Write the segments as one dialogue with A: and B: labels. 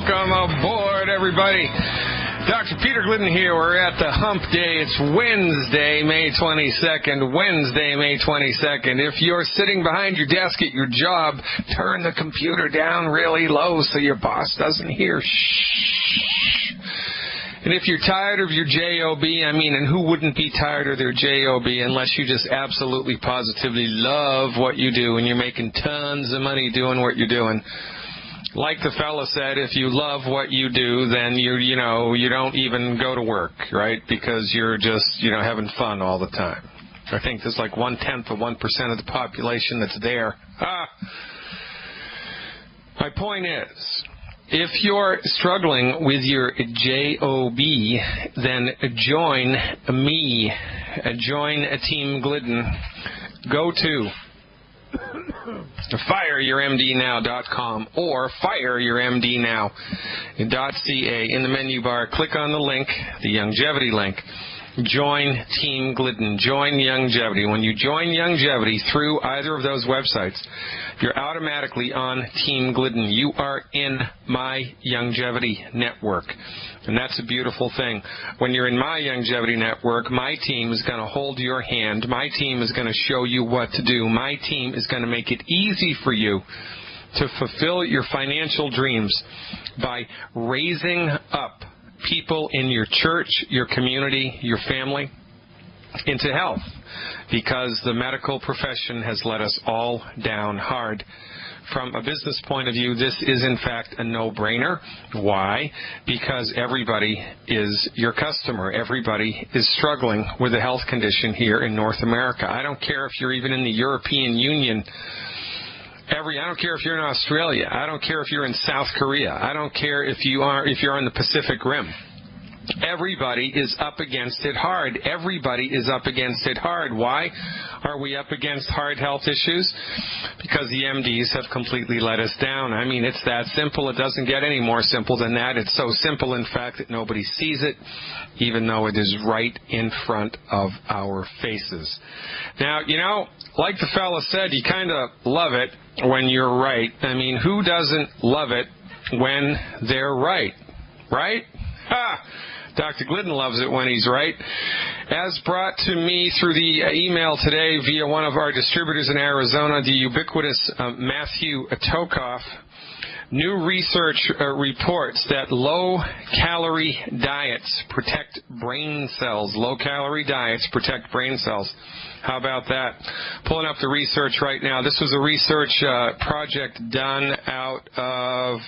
A: Welcome aboard, everybody. Dr. Peter Glidden here. We're at the hump day. It's Wednesday, May 22nd. Wednesday, May 22nd. If you're sitting behind your desk at your job, turn the computer down really low so your boss doesn't hear. Shh. And if you're tired of your job, and who wouldn't be tired of their job unless you just absolutely positively love what you do and you're making tons of money doing what you're doing. Like the fella said, if you love what you do, then you don't even go to work, right? Because you're just, having fun all the time. I think there's like 1/10 of 1% of the population that's there. My point is, if you're struggling with your job, then join me. Join Team Glidden. Go to fireyourmdnow.com or fireyourmdnow.ca. In the menu bar, click on the link, the Youngevity link. Join Team Glidden. Join Youngevity. When you join Youngevity through either of those websites, you're automatically on Team Glidden. You are in my Youngevity network. And that's a beautiful thing. When you're in my Youngevity network, my team is going to hold your hand. My team is going to show you what to do. My team is going to make it easy for you to fulfill your financial dreams by raising up people in your church, your community, your family into health, because the medical profession has let us all down hard. From a business point of view, this is in fact a no-brainer. Why? Because everybody is your customer. Everybody is struggling with a health condition here in North America. I don't care if you're even in the European Union. I don't care if you're in Australia. I don't care if you're in South Korea. I don't care if you're on the Pacific Rim. Everybody is up against it hard. Everybody is up against it hard. Why are we up against hard health issues? Because the MDs have completely let us down. It's that simple. It doesn't get any more simple than that. It's so simple, in fact, that nobody sees it, even though it is right in front of our faces. Now, like the fella said, you kind of love it when you're right. Who doesn't love it when they're right? Right? Dr. Glidden loves it when he's right. As brought to me through the email today via one of our distributors in Arizona, the ubiquitous Matthew Tokoff, new research reports that low-calorie diets protect brain cells. Low-calorie diets protect brain cells. How about that? Pulling up the research right now. This was a research project done out of,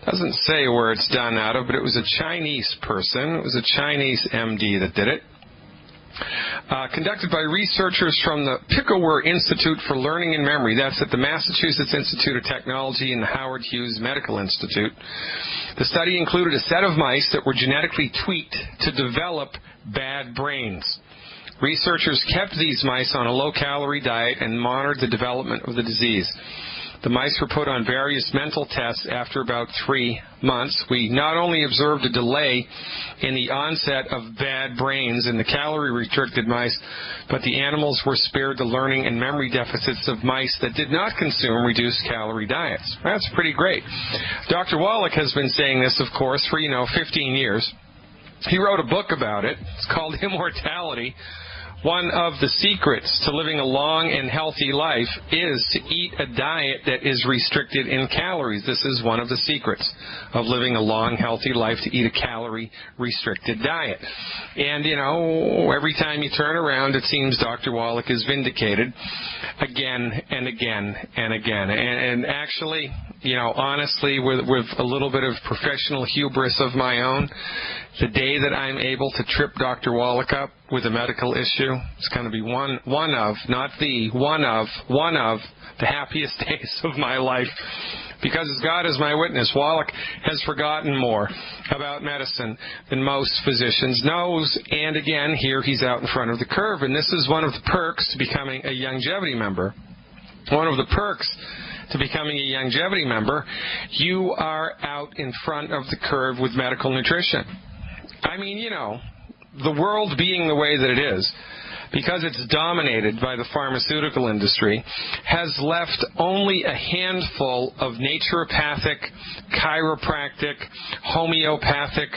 A: doesn't say where it's done out of, but it was a Chinese person. It was a Chinese MD that did it. Conducted by researchers from the Picower Institute for Learning and Memory. That's at the Massachusetts Institute of Technology and the Howard Hughes Medical Institute. The study included a set of mice that were genetically tweaked to develop bad brains. Researchers kept these mice on a low-calorie diet and monitored the development of the disease. The mice were put on various mental tests after about 3 months. We not only observed a delay in the onset of bad brains in the calorie-restricted mice, but the animals were spared the learning and memory deficits of mice that did not consume reduced-calorie diets. That's pretty great. Dr. Wallach has been saying this, of course, for, 15 years. He wrote a book about it. It's called Immortality. One of the secrets to living a long and healthy life is to eat a diet that is restricted in calories. This is one of the secrets of living a long, healthy life, to eat a calorie-restricted diet. And, every time you turn around, it seems Dr. Wallach is vindicated again and again and again. And actually, honestly, with a little bit of professional hubris of my own, the day that I'm able to trip Dr. Wallach up with a medical issue, it's going to be one of the happiest days of my life. Because as God is my witness, Wallach has forgotten more about medicine than most physicians knows. And again, here he's out in front of the curve. And this is one of the perks to becoming a Youngevity member. One of the perks to becoming a Youngevity member, you are out in front of the curve with medical nutrition. The world being the way that it is, because it's dominated by the pharmaceutical industry, has left only a handful of naturopathic, chiropractic, homeopathic,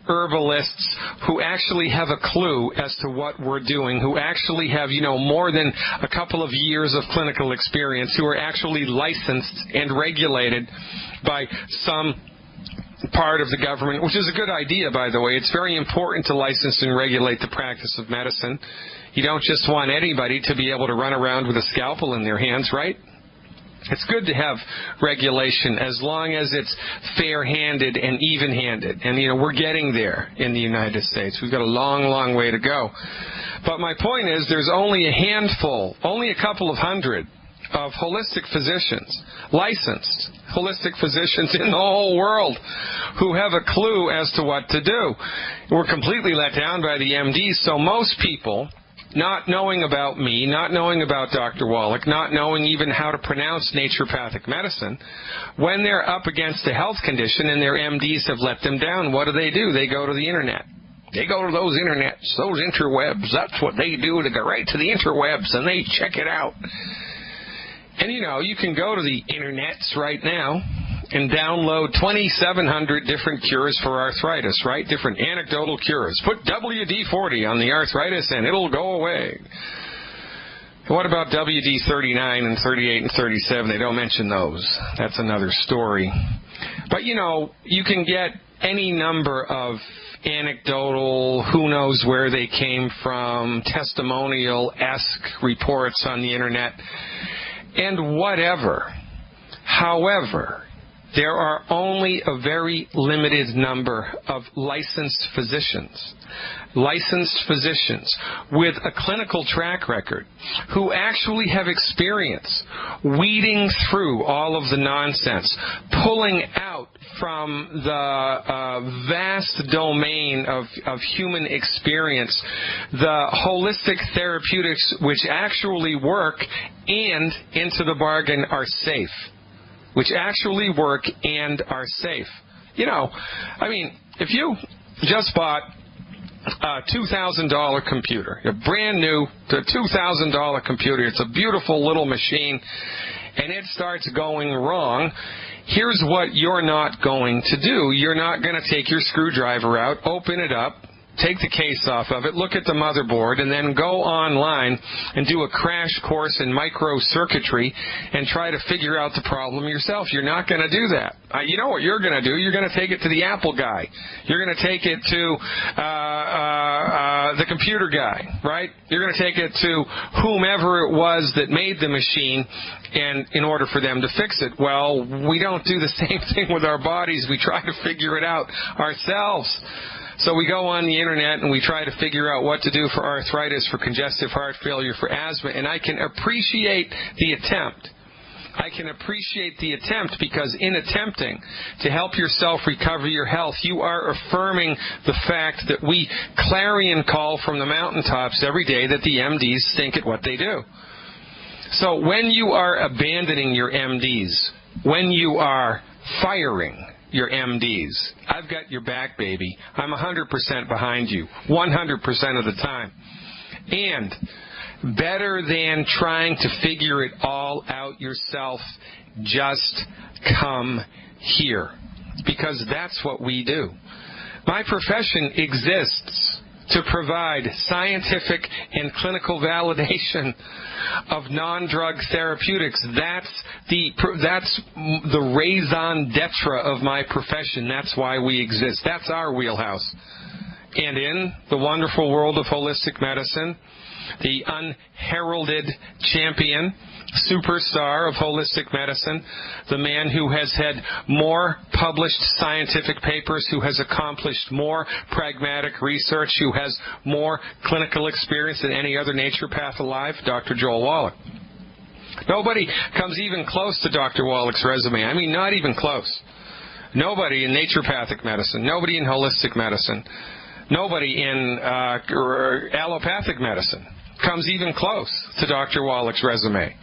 A: herbalists who actually have a clue as to what we're doing, who actually have, more than a couple of years of clinical experience, who are actually licensed and regulated by some part of the government, which is a good idea, by the way. It's very important to license and regulate the practice of medicine. You don't just want anybody to be able to run around with a scalpel in their hands, right? It's good to have regulation as long as it's fair-handed and even-handed. And, we're getting there in the United States. We've got a long, long way to go. But my point is there's only a handful, only a couple of hundred of holistic physicians, licensed holistic physicians in the whole world who have a clue as to what to do. We're completely let down by the MDs, so most people, not knowing about me, not knowing about Dr. Wallach, not knowing even how to pronounce naturopathic medicine, when they're up against a health condition and their MDs have let them down, what do? They go to the Internet. They go to those internets, those interwebs. That's what they do. They go right to the interwebs and they check it out. And, you can go to the internets right now and download 2,700 different cures for arthritis, right? Different anecdotal cures. Put WD-40 on the arthritis and it'll go away. What about WD-39 and 38 and 37? They don't mention those. That's another story. But, you can get any number of anecdotal, who knows where they came from, testimonial-esque reports on the Internet, and whatever. However, there are only a very limited number of licensed physicians with a clinical track record who actually have experience weeding through all of the nonsense, pulling out from the vast domain of human experience the holistic therapeutics which actually work and, into the bargain, are safe. Which actually work and are safe. If you just bought a $2,000 computer, a brand new $2,000 computer, it's a beautiful little machine, and it starts going wrong, here's what you're not going to do. You're not going to take your screwdriver out, open it up, take the case off of it, look at the motherboard, and then go online and do a crash course in microcircuitry and try to figure out the problem yourself. You're not going to do that. You know what you're going to do? You're going to take it to the Apple guy. You're going to take it to the computer guy, right? You're going to take it to whomever it was that made the machine, and in order for them to fix it. Well, we don't do the same thing with our bodies. We try to figure it out ourselves. So we go on the Internet and we try to figure out what to do for arthritis, for congestive heart failure, for asthma, and I can appreciate the attempt. I can appreciate the attempt because in attempting to help yourself recover your health, you are affirming the fact that we clarion call from the mountaintops every day that the MDs stink at what they do. So when you are abandoning your MDs, when you are firing your MDs, I've got your back, baby. I'm 100% behind you, 100% of the time. And better than trying to figure it all out yourself, just come here. Because that's what we do. My profession exists to provide scientific and clinical validation of non-drug therapeutics. That's the raison d'etre of my profession. That's why we exist. That's our wheelhouse. And in the wonderful world of holistic medicine, the unheralded champion, superstar of holistic medicine, the man who has had more published scientific papers, who has accomplished more pragmatic research, who has more clinical experience than any other naturopath alive, Dr. Joel Wallach. Nobody comes even close to Dr. Wallach's resume. I mean, not even close. Nobody in naturopathic medicine, nobody in holistic medicine, nobody in allopathic medicine comes even close to Dr. Wallach's resume.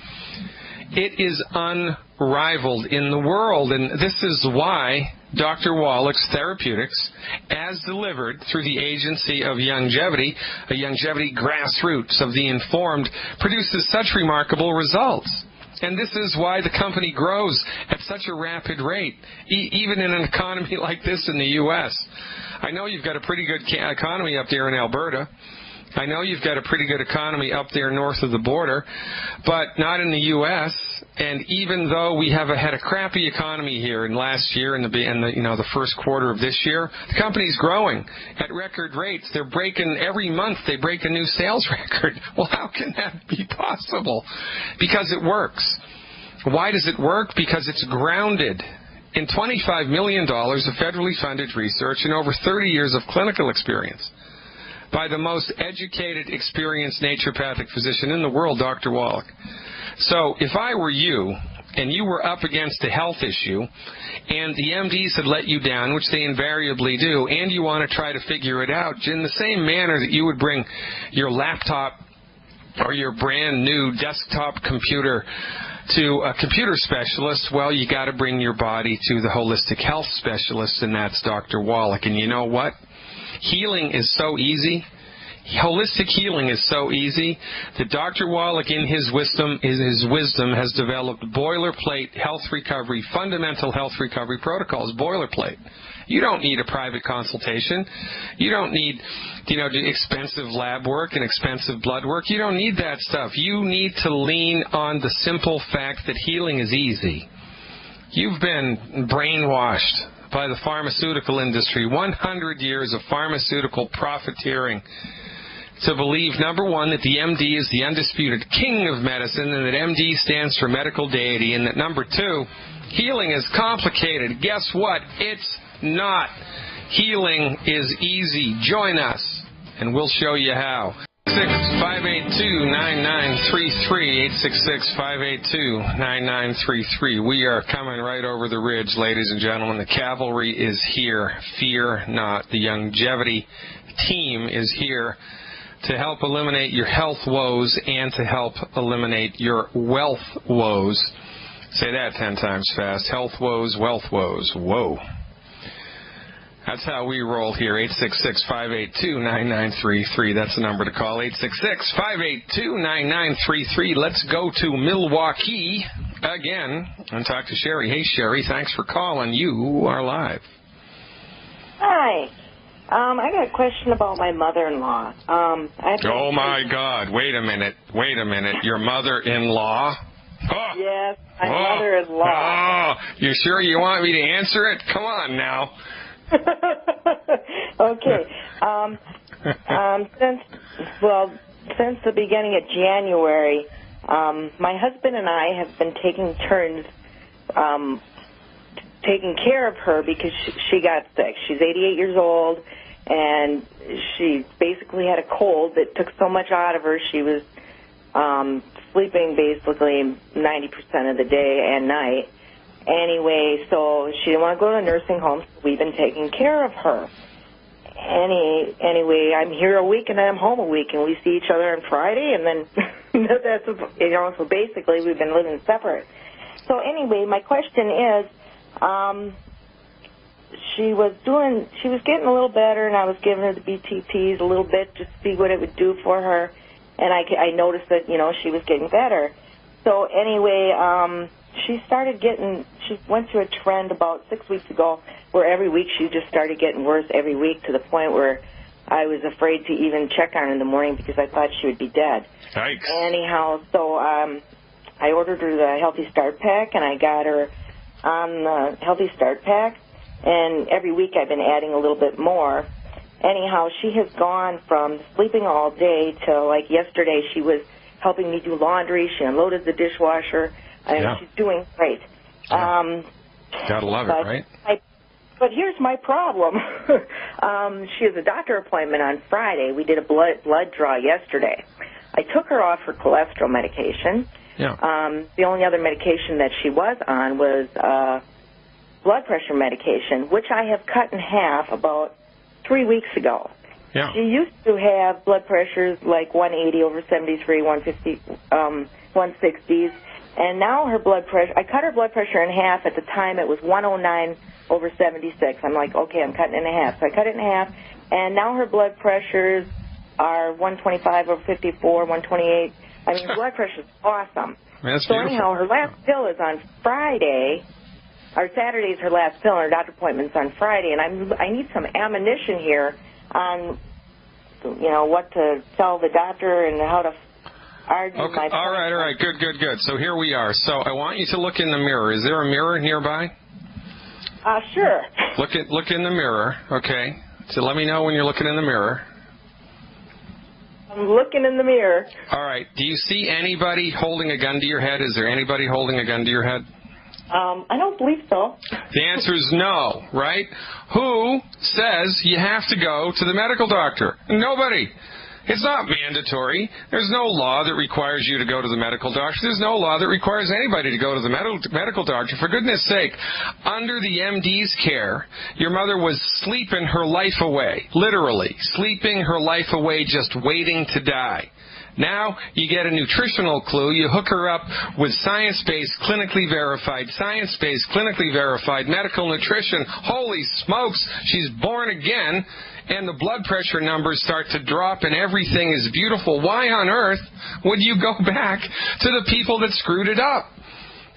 A: It is unrivaled in the world, and this is why Dr. Wallach's therapeutics, as delivered through the agency of Youngevity, a Youngevity grassroots of the informed, produces such remarkable results. And this is why the company grows at such a rapid rate, even in an economy like this in the U.S. I know you've got a pretty good economy up there in Alberta. I know you've got a pretty good economy up there north of the border, but not in the U.S. And even though we have had a crappy economy here in last year and the first quarter of this year, the company's growing at record rates. They're breaking every month. They break a new sales record. Well, how can that be possible? Because it works. Why does it work? Because it's grounded in $25 million of federally funded research and over 30 years of clinical experience by the most educated, experienced naturopathic physician in the world, Dr. Wallach. So if I were you, and you were up against a health issue, and the MDs had let you down, which they invariably do, and you want to try to figure it out, in the same manner that you would bring your laptop or your brand new desktop computer to a computer specialist, well, you got to bring your body to the holistic health specialist, and that's Dr. Wallach. And you know what? Healing is so easy. Holistic healing is so easy that Dr. Wallach, in his wisdom, has developed boilerplate health recovery, fundamental health recovery protocols. Boilerplate. You don't need a private consultation. You don't need, expensive lab work and expensive blood work. You don't need that stuff. You need to lean on the simple fact that healing is easy. You've been brainwashed by the pharmaceutical industry, 100 years of pharmaceutical profiteering, to believe, number one, that the MD is the undisputed king of medicine and that MD stands for medical deity, and that, number two, healing is complicated. Guess what? It's not. Healing is easy. Join us, and we'll show you how. 866-582-9933, 866-582-9933. We are coming right over the ridge, ladies and gentlemen. The cavalry is here. Fear not. The Youngevity team is here to help eliminate your health woes and to help eliminate your wealth woes. Say that 10 times fast. Health woes, wealth woes. Whoa. That's how we roll here, 866-582-9933. That's the number to call, 866-582-9933. Let's go to Milwaukee again and talk to Sherry. Hey, Sherry, thanks for calling. You are live.
B: Hi. I got a question about my mother-in-law.
A: Oh, my God. Wait a minute. Your mother-in-law? Oh.
B: Yes, my mother-in-law.
A: Oh, you sure you want me to answer it? Come on now.
B: Okay. Since the beginning of January, my husband and I have been taking turns taking care of her because she got sick. She's 88 years old, and she basically had a cold that took so much out of her. She was sleeping basically 90% of the day and night. Anyway, so she didn't want to go to a nursing home, so we've been taking care of her. Anyway, I'm here a week and then I'm home a week, and we see each other on Friday, and then so basically we've been living separate. So anyway, my question is, she was getting a little better, and I was giving her the BTPs a little bit just to see what it would do for her, and I noticed that, she was getting better. So anyway, she went through a trend about 6 weeks ago where every week she just started getting worse every week, to the point where I was afraid to even check on her in the morning because I thought she would be dead.
A: Yikes.
B: Anyhow, so I ordered her the Healthy Start Pack, and I got her on the Healthy Start Pack, and every week I've been adding a little bit more. Anyhow, she has gone from sleeping all day to, like yesterday, she was helping me do laundry. She unloaded the dishwasher. She's doing great.
A: Yeah. Gotta love it, right?
B: But here's my problem. She has a doctor appointment on Friday. We did a blood draw yesterday. I took her off her cholesterol medication.
A: Yeah.
B: The only other medication that she was on was blood pressure medication, which I have cut in half about 3 weeks ago.
A: Yeah.
B: She used to have blood pressures like 180/73, 150, 160s, And now her blood pressure, I cut her blood pressure in half. At the time, it was 109/76. I'm like, okay, I'm cutting it in half. So I cut it in half, and now her blood pressures are 125/54, 128. I mean, blood pressure is awesome.
A: That's
B: so
A: beautiful.
B: anyhow, her last pill is on Friday. Or Saturday is her last pill, and her doctor appointment's on Friday. And I need some ammunition here on, what to tell the doctor and how to argue my point.
A: All right. Good. So here we are. So I want you to look in the mirror. Is there a mirror nearby?
B: Sure.
A: Look in the mirror, okay? So let me know when you're looking in the mirror.
B: I'm looking in the mirror.
A: All right. Do you see anybody holding a gun to your head? Is there anybody holding a gun to your head?
B: I don't believe so.
A: The answer is no, right? Who says you have to go to the medical doctor? Nobody. It's not mandatory. There's no law that requires you to go to the medical doctor. There's no law that requires anybody to go to the medical doctor. For goodness sake, under the MD's care, your mother was sleeping her life away, literally, sleeping her life away, just waiting to die. Now you get a nutritional clue. You hook her up with science-based, clinically verified medical nutrition. Holy smokes, she's born again, and the blood pressure numbers start to drop and everything is beautiful. Why on earth would you go back to the people that screwed it up?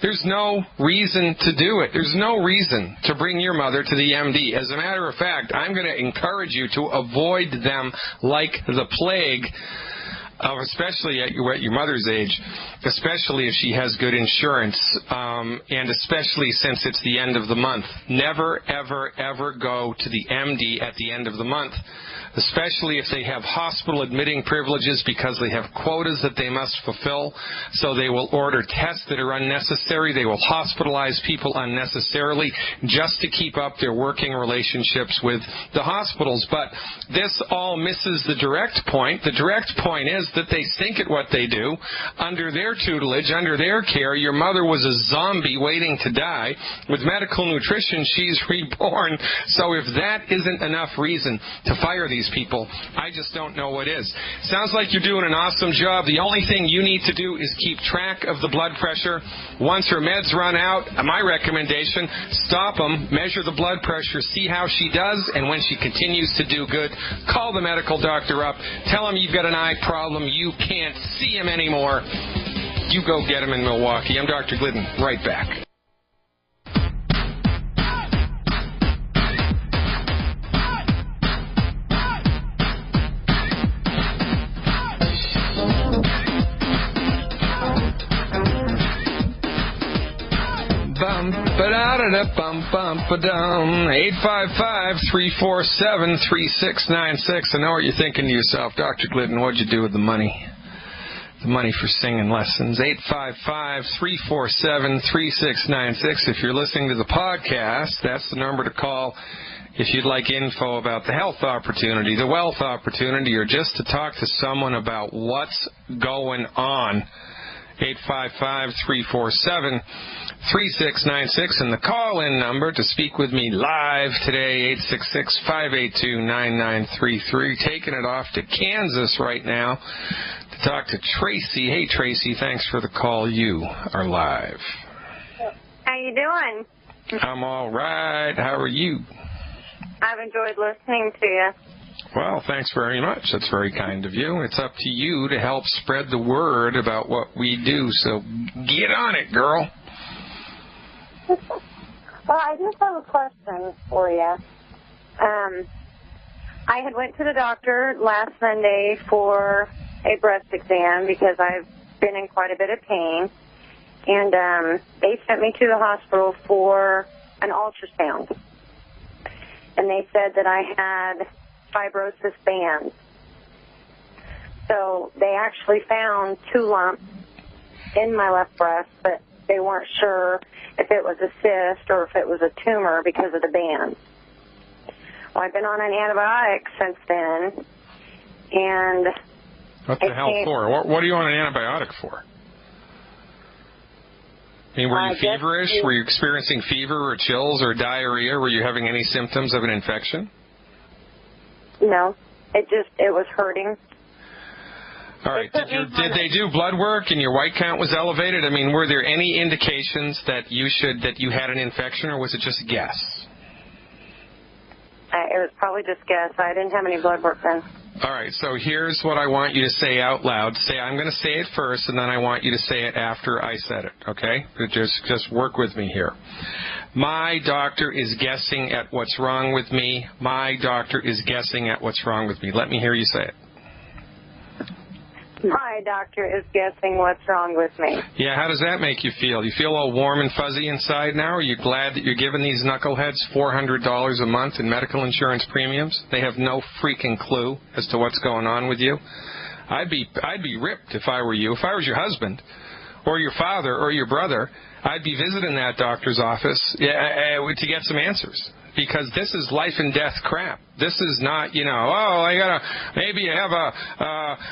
A: There's no reason to do it. There's no reason to bring your mother to the MD. As a matter of fact, I'm going to encourage you to avoid them like the plague. Especially at your mother's age, especially if she has good insurance, and especially since it's the end of the month. Never, ever, ever go to the MD at the end of the month, especially if they have hospital admitting privileges because they have quotas that they must fulfill. So they will order tests that are unnecessary. They will hospitalize people unnecessarily just to keep up their working relationships with the hospitals. But this all misses the direct point. The direct point is that they stink at what they do. Under their tutelage, under their care, your mother was a zombie waiting to die. With medical nutrition, she's reborn. So if that isn't enough reason to fire these people, I just don't know what is. Sounds like you're doing an awesome job. The only thing you need to do is keep track of the blood pressure. Once her meds run out, my recommendation, stop them, measure the blood pressure, see how she does, and when she continues to do good, call the medical doctor up, tell him you've got an eye problem, you can't see him anymore. You go get him in Milwaukee. I'm Dr. Glidden. Right back. Bum-ba-da-da-bum-bum-ba-dum. 855-347-3696. I know what you're thinking to yourself. Dr. Glidden, what'd you do with the money? The money for singing lessons. 855-347-3696. If you're listening to the podcast, that's the number to call if you'd like info about the health opportunity, the wealth opportunity, or just to talk to someone about what's going on. 855-347-3696, and the call-in number to speak with me live today, 866-582-9933. Taking it off to Kansas right now to talk to Tracy. Hey, Tracy, thanks for the call. You are live.
C: How you doing?
A: I'm all right. How are you?
C: I've enjoyed listening to you.
A: Well, thanks very much. That's very kind of you. It's up to you to help spread the word about what we do. So get on it, girl.
C: Well, I just have a question for you. I had went to the doctor last Sunday for a breast exam because I've been in quite a bit of pain. And they sent me to the hospital for an ultrasound. And they said that I had fibrosis bands. So they actually found 2 lumps in my left breast, but they weren't sure if it was a cyst or if it was a tumor because of the bands. Well, I've been on an antibiotic since then, and
A: what the hell for? What are you on an antibiotic for? I mean, were you feverish? Were you experiencing fever or chills or diarrhea? Were you having any symptoms of an infection?
C: No, it was hurting.
A: All right. Did they do blood work and your white count was elevated? I mean, were there any indications that you had an infection, or was it just a guess?
C: It was probably just guess. I didn't have any blood work done.
A: All right, so here's what I want you to say out loud. I'm going to say it first, and then I want you to say it after I said it, okay? Just work with me here. My doctor is guessing at what's wrong with me. My doctor is guessing at what's wrong with me. Let me hear you say it.
C: My doctor is guessing what's wrong with me.
A: Yeah, how does that make you feel? You feel all warm and fuzzy inside now? Are you glad that you're giving these knuckleheads $400 a month in medical insurance premiums? They have no freaking clue as to what's going on with you. I'd be ripped if I were you. If I was your husband or your father or your brother, I'd be visiting that doctor's office to get some answers. Because this is life and death crap. This is not, maybe you have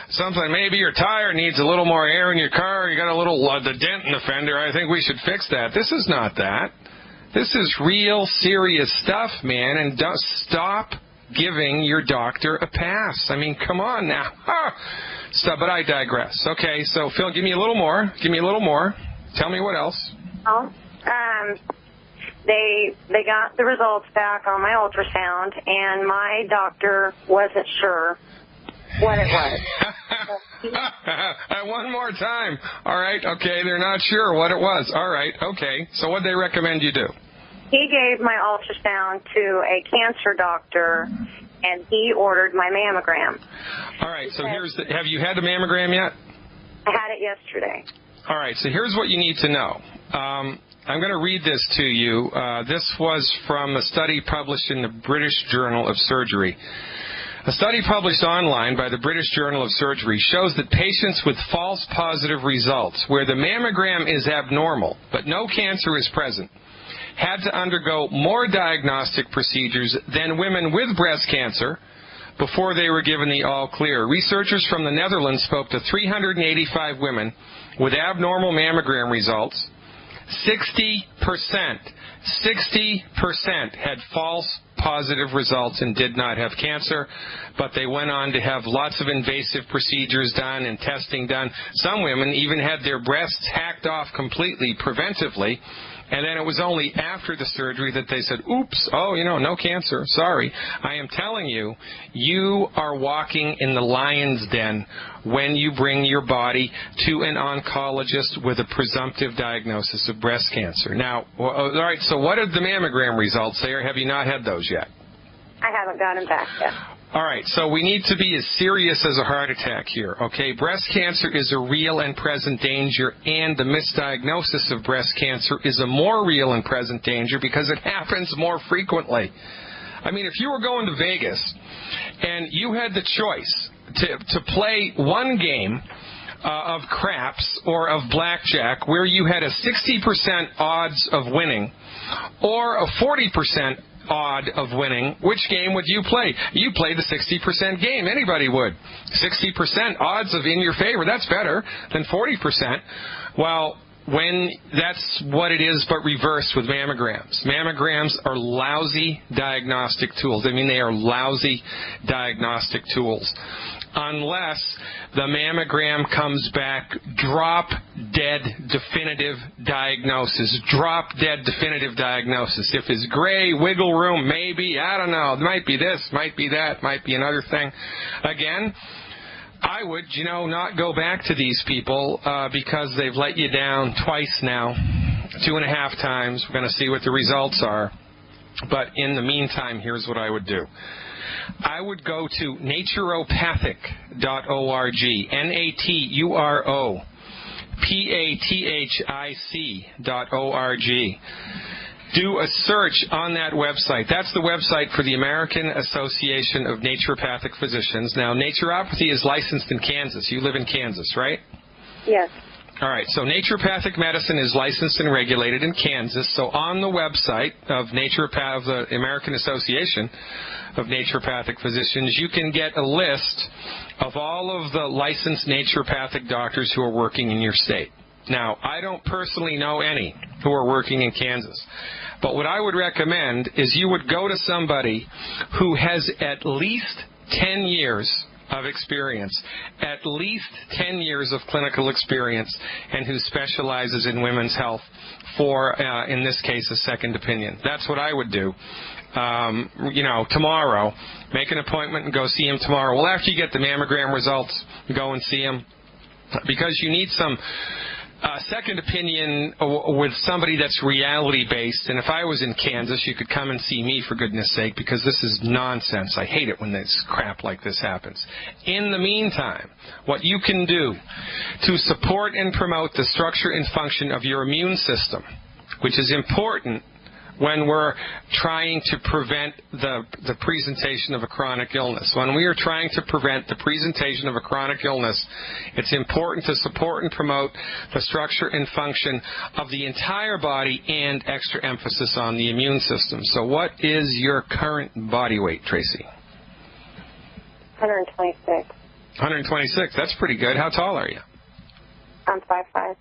A: something, maybe your tire needs a little more air in your car, you got a little, the dent in the fender, I think we should fix that. This is not that. This is real serious stuff, man, and don't stop giving your doctor a pass. I mean, come on now. Stop, but I digress. Okay, so Phil, give me a little more. Tell me what else.
C: They got the results back on my ultrasound, and my doctor wasn't sure what it was.
A: One more time. All right, okay, they're not sure what it was. All right, okay. So what did they recommend you do?
C: He gave my ultrasound to a cancer doctor, and he ordered my mammogram.
A: All right, so have you had the mammogram yet?
C: I had it yesterday.
A: All right, so here's what you need to know. I'm going to read this to you. This was from a study published in the British Journal of Surgery. A study published online by the British Journal of Surgery shows that patients with false positive results, where the mammogram is abnormal but no cancer is present, had to undergo more diagnostic procedures than women with breast cancer before they were given the all clear. Researchers from the Netherlands spoke to 385 women with abnormal mammogram results. 60% had false positive results and did not have cancer, but they went on to have lots of invasive procedures done and testing done. Some women even had their breasts hacked off completely preventively, and then it was only after the surgery that they said, oops, no cancer, sorry. I am telling you, you are walking in the lion's den when you bring your body to an oncologist with a presumptive diagnosis of breast cancer. Now, all right, so what are the mammogram results say, or have you not had those yet?
C: I haven't got them back yet.
A: All right, so we need to be as serious as a heart attack here, okay? Breast cancer is a real and present danger, and the misdiagnosis of breast cancer is a more real and present danger because it happens more frequently. I mean, if you were going to Vegas and you had the choice to play one game of craps or of blackjack where you had a 60% odds of winning or a 40% odd of winning, which game would you play? You play the 60% game. Anybody would. 60% odds of in your favor. That's better than 40%. Well, when that's what it is, but reversed with mammograms. Mammograms are lousy diagnostic tools. I mean, they are lousy diagnostic tools. Unless the mammogram comes back drop-dead definitive diagnosis. Drop-dead definitive diagnosis. If it's gray, wiggle room, maybe, I don't know. It might be this, might be that, might be another thing. Again, I would, not go back to these people because they've let you down twice now, 2.5 times. We're going to see what the results are. But in the meantime, here's what I would do. I would go to naturopathic.org, naturopathic.org. Do a search on that website. That's the website for the American Association of Naturopathic Physicians. Now, naturopathy is licensed in Kansas. You live in Kansas, right?
C: Yes.
A: All right, so naturopathic medicine is licensed and regulated in Kansas. So on the website of the American Association of Naturopathic Physicians, you can get a list of all of the licensed naturopathic doctors who are working in your state. Now, I don't personally know any who are working in Kansas. But what I would recommend is you would go to somebody who has at least 10 years of experience, at least 10 years of clinical experience, and who specializes in women's health for, in this case, a second opinion. That's what I would do. Tomorrow, make an appointment and go see him tomorrow. Well, after you get the mammogram results, go and see him, because you need some second opinion with somebody that's reality-based. And if I was in Kansas, you could come and see me, for goodness sake, because this is nonsense. I hate it when this crap like this happens. In the meantime, what you can do to support and promote the structure and function of your immune system, which is important when we're trying to prevent the presentation of a chronic illness. When we are trying to prevent the presentation of a chronic illness, it's important to support and promote the structure and function of the entire body, and extra emphasis on the immune system. So what is your current body weight, Tracy?
C: 126.
A: 126. That's pretty good. How tall are you?
C: I'm 5'5".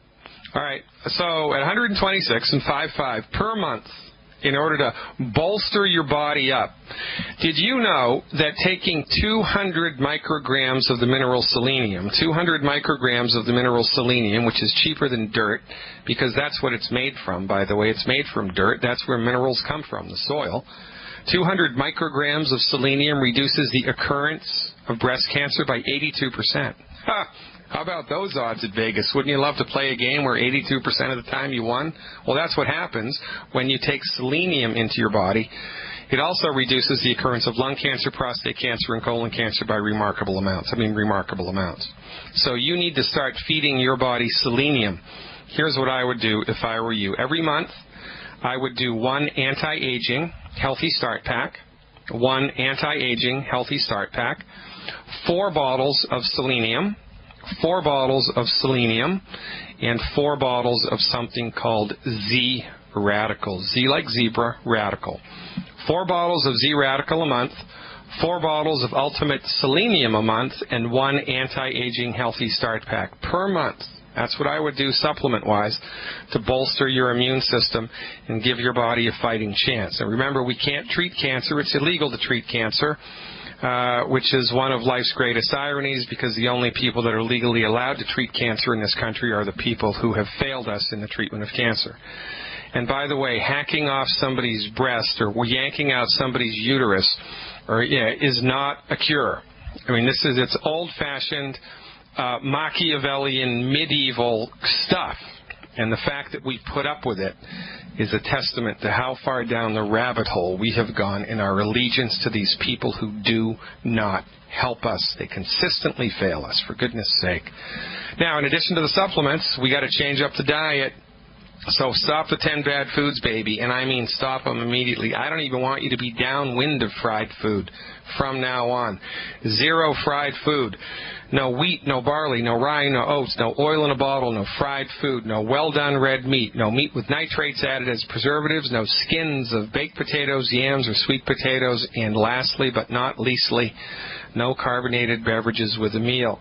A: All right. So at 126 and 5'5" per month, in order to bolster your body up. Did you know that taking 200 micrograms of the mineral selenium, 200 micrograms of the mineral selenium, which is cheaper than dirt, because that's what it's made from, by the way, it's made from dirt, that's where minerals come from, the soil. 200 micrograms of selenium reduces the occurrence of breast cancer by 82%. Ha! How about those odds at Vegas? Wouldn't you love to play a game where 82% of the time you won? Well, that's what happens when you take selenium into your body. It also reduces the occurrence of lung cancer, prostate cancer, and colon cancer by remarkable amounts. Remarkable amounts. So you need to start feeding your body selenium. Here's what I would do if I were you. Every month, I would do one anti-aging healthy start pack, one anti-aging healthy start pack, 4 bottles of selenium, 4 bottles of selenium, and 4 bottles of something called Z-Radical. Z like zebra, radical. 4 bottles of Z-Radical a month, 4 bottles of Ultimate Selenium a month, and 1 anti-aging healthy start pack per month. That's what I would do supplement-wise to bolster your immune system and give your body a fighting chance. And remember, we can't treat cancer. It's illegal to treat cancer. Which is one of life's greatest ironies, because the only people that are legally allowed to treat cancer in this country are the people who have failed us in the treatment of cancer. And by the way, hacking off somebody's breast or yanking out somebody's uterus is not a cure. It's old-fashioned, Machiavellian, medieval stuff. And the fact that we put up with it is a testament to how far down the rabbit hole we have gone in our allegiance to these people who do not help us. They consistently fail us, for goodness sake. Now, in addition to the supplements, we got to change up the diet. So stop the 10 bad foods, baby, and I mean stop them immediately. I don't even want you to be downwind of fried food from now on. 0 fried food. No wheat, no barley, no rye, no oats, no oil in a bottle, no fried food, no well-done red meat, no meat with nitrates added as preservatives, no skins of baked potatoes, yams, or sweet potatoes, and lastly but not leastly, no carbonated beverages with a meal.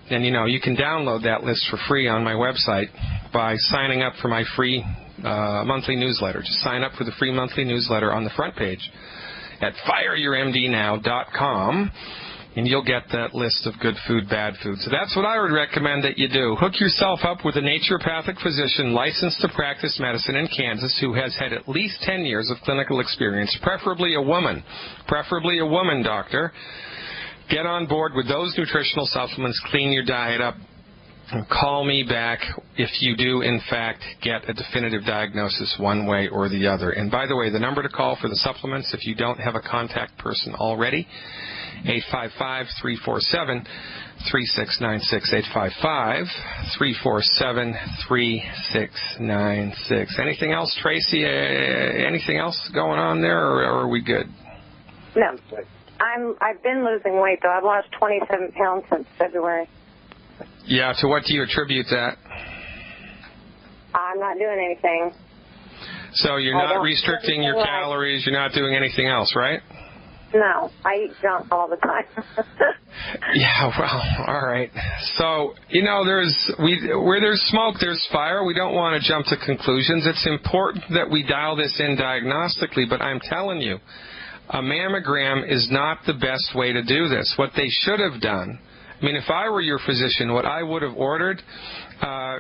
A: And, you can download that list for free on my website by signing up for my free monthly newsletter. Just sign up for the free monthly newsletter on the front page at fireyourmdnow.com, and you'll get that list of good food, bad food. So that's what I would recommend that you do. Hook yourself up with a naturopathic physician licensed to practice medicine in Kansas who has had at least 10 years of clinical experience, preferably a woman, doctor. Get on board with those nutritional supplements, clean your diet up, and call me back if you do, in fact, get a definitive diagnosis one way or the other. And by the way, the number to call for the supplements, if you don't have a contact person already, 855-347-3696, 855-347-3696. Anything else, Tracy? Anything else going on there, or are we good?
C: No. I've been losing weight, though. I've lost 27 pounds since February.
A: Yeah, to what do you attribute that?
C: I'm not doing anything.
A: So you're not restricting your calories, you're not doing anything else, right?
C: No, I eat junk all the time.
A: Yeah, well, all right. So, where there's smoke, there's fire. We don't want to jump to conclusions. It's important that we dial this in diagnostically, but I'm telling you, A mammogram is not the best way to do this. What they should have done, I mean, if I were your physician, what I would have ordered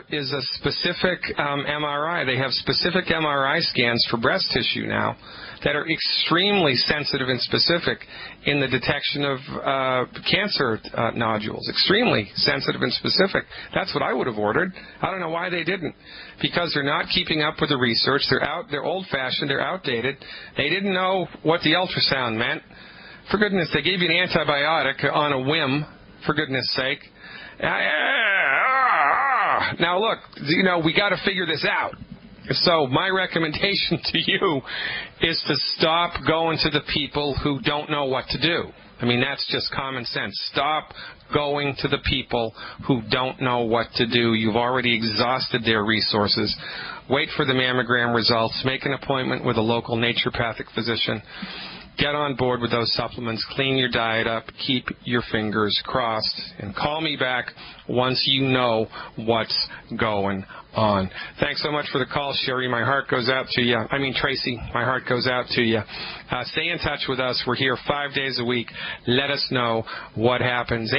A: is a specific MRI. They have specific MRI scans for breast tissue now that are extremely sensitive and specific in the detection of cancer nodules. Extremely sensitive and specific. That's what I would have ordered. I don't know why they didn't. Because they're not keeping up with the research. They're old-fashioned. They're outdated. They didn't know what the ultrasound meant. For goodness, they gave you an antibiotic on a whim. For goodness sake. Now look, we got to figure this out. So my recommendation to you is to stop going to the people who don't know what to do. I mean, that's just common sense. Stop going to the people who don't know what to do. You've already exhausted their resources. Wait for the mammogram results. Make an appointment with a local naturopathic physician. Get on board with those supplements. Clean your diet up. Keep your fingers crossed. And call me back once you know what's going on. Thanks so much for the call, Sherry. My heart goes out to you. Tracy, my heart goes out to you. Stay in touch with us. We're here 5 days a week. Let us know what happens.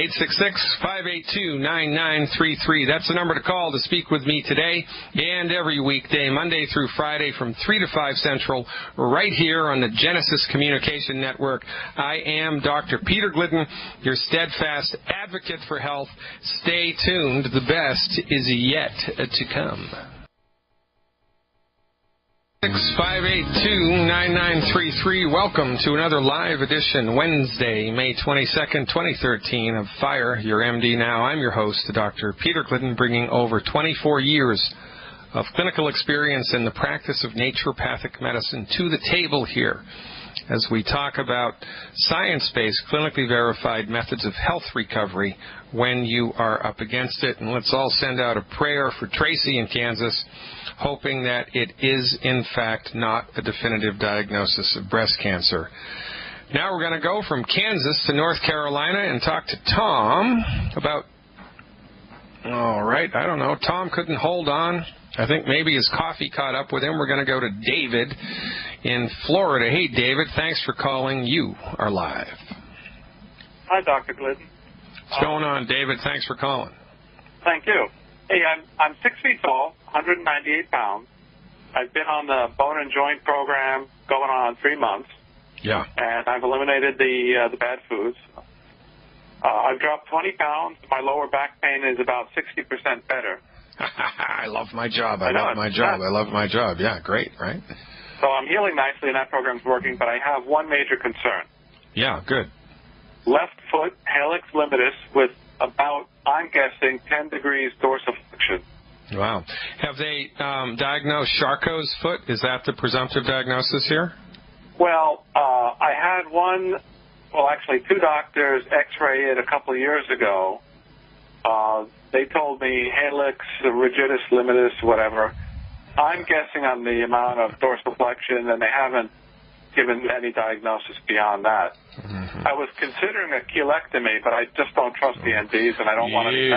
A: 866-582-9933. That's the number to call to speak with me today and every weekday, Monday through Friday from 3 to 5 Central, right here on the Genesis Communication Network. I am Dr. Peter Glidden, your steadfast advocate for health. Stay tuned. The best is yet to come. 658-29933. Welcome to another live edition, Wednesday, May 22nd, 2013, of Fire Your MD Now. I'm your host, Dr. Peter Glidden, bringing over 24 years of clinical experience in the practice of naturopathic medicine to the table here as we talk about science-based, clinically verified methods of health recovery when you are up against it. And let's all send out a prayer for Tracy in Kansas, hoping that it is, in fact, not a definitive diagnosis of breast cancer. Now we're going to go from Kansas to North Carolina and talk to Tom about, all right, I don't know, Tom couldn't hold on. I think maybe his coffee caught up with him. We're going to go to David in Florida. Hey, David, thanks for calling. You are live.
D: Hi, Dr. Glidden.
A: What's going on, David? Thanks for calling.
D: Thank you. Hey, I'm 6 feet tall, 198 pounds. I've been on the bone and joint program going on 3 months.
A: Yeah.
D: And I've eliminated the bad foods. I've dropped 20 pounds. My lower back pain is about 60% better.
A: I love my job. I love my job. I love my job. Yeah, great, right?
D: So I'm healing nicely, and that program's working, but I have one major concern.
A: Yeah, good.
D: Left foot, hallux limitus, with about, I'm guessing, 10 degrees dorsiflexion.
A: Wow. Have they diagnosed Charcot's foot? Is that the presumptive diagnosis here?
D: Well, I had actually 2 doctors x-ray it a couple of years ago. They told me hallux, rigidus, limitus, whatever. I'm guessing on the amount of dorsiflexion, and they haven't given any diagnosis beyond that. Mm-hmm. I was considering a chelectomy, but I just don't trust the NDs, and I don't want any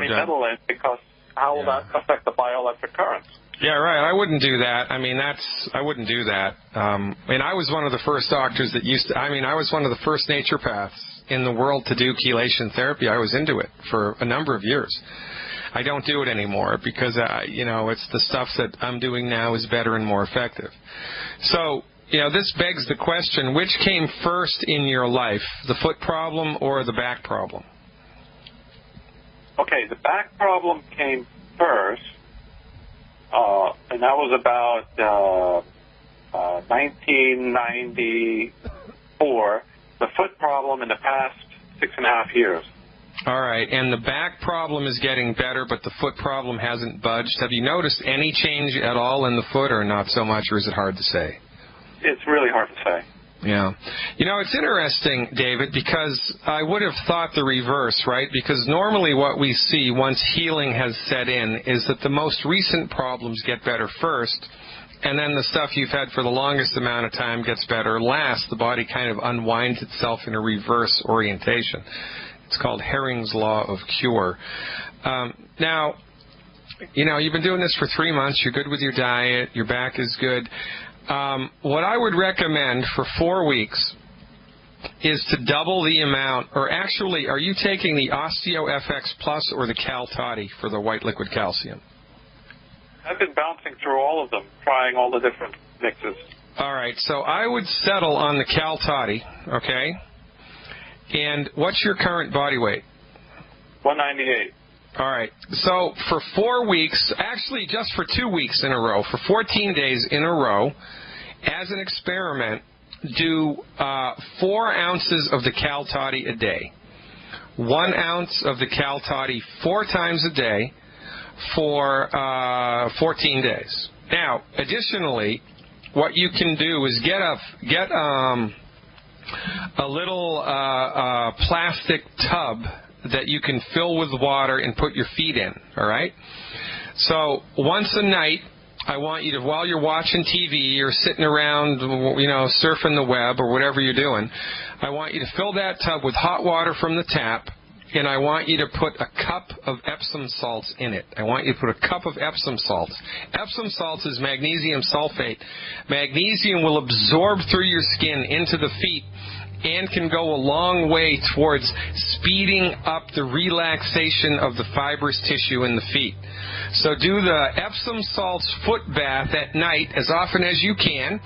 D: metal in, because how will that affect the bioelectric currents?
A: Yeah, right. I wouldn't do that. I wouldn't do that. I was one of the first doctors that I was one of the first naturopaths in the world to do chelation therapy. I was into it for a number of years. I don't do it anymore because, it's the stuff that I'm doing now is better and more effective. So, this begs the question, which came first in your life, the foot problem or the back problem?
D: Okay, the back problem came first, and that was about 1994. The foot problem in the past 6.5 years.
A: All right, and the back problem is getting better, but the foot problem hasn't budged. Have you noticed any change at all in the foot, or not so much, or is it hard to say?
D: It's really hard to say.
A: Yeah. It's interesting, David, because I would have thought the reverse, right? Because normally what we see once healing has set in is that the most recent problems get better first, and then the stuff you've had for the longest amount of time gets better last. The body kind of unwinds itself in a reverse orientation. It's called Herring's Law of Cure. Now, you've been doing this for 3 months. You're good with your diet. Your back is good. what I would recommend for 4 weeks is to double the amount, or actually, are you taking the OsteoFX Plus or the Cal Toddy for the white liquid calcium?
D: I've been bouncing through all of them, trying all the different mixes.
A: All right, so I would settle on the Cal Toddy, okay? And what's your current body weight?
D: 198.
A: All right, so for 4 weeks, actually just for 2 weeks in a row, for 14 days in a row, as an experiment, do 4 ounces of the Cal Toddy a day. 1 ounce of the Cal Toddy 4 times a day for 14 days. Now, additionally, what you can do is get a little plastic tub that you can fill with water and put your feet in, all right? So once a night, I want you to, while you're watching TV or sitting around, you know, surfing the web or whatever you're doing, I want you to fill that tub with hot water from the tap, and I want you to put a cup of Epsom salts in it. I want you to put a cup of Epsom salts. Epsom salts is magnesium sulfate. Magnesium will absorb through your skin into the feet and can go a long way towards speeding up the relaxation of the fibrous tissue in the feet. So do the Epsom salts foot bath at night as often as you can.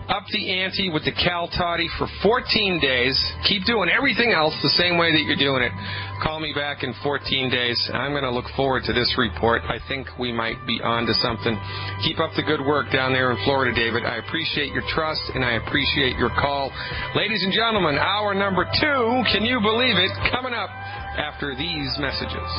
A: Up the ante with the Cal Toddy for 14 days. Keep doing everything else the same way that you're doing it. Call me back in 14 days. I'm going to look forward to this report. I think we might be on to something. Keep up the good work down there in Florida, David. I appreciate your trust, and I appreciate your call. Ladies and gentlemen, hour number 2, can you believe it, coming up after these messages.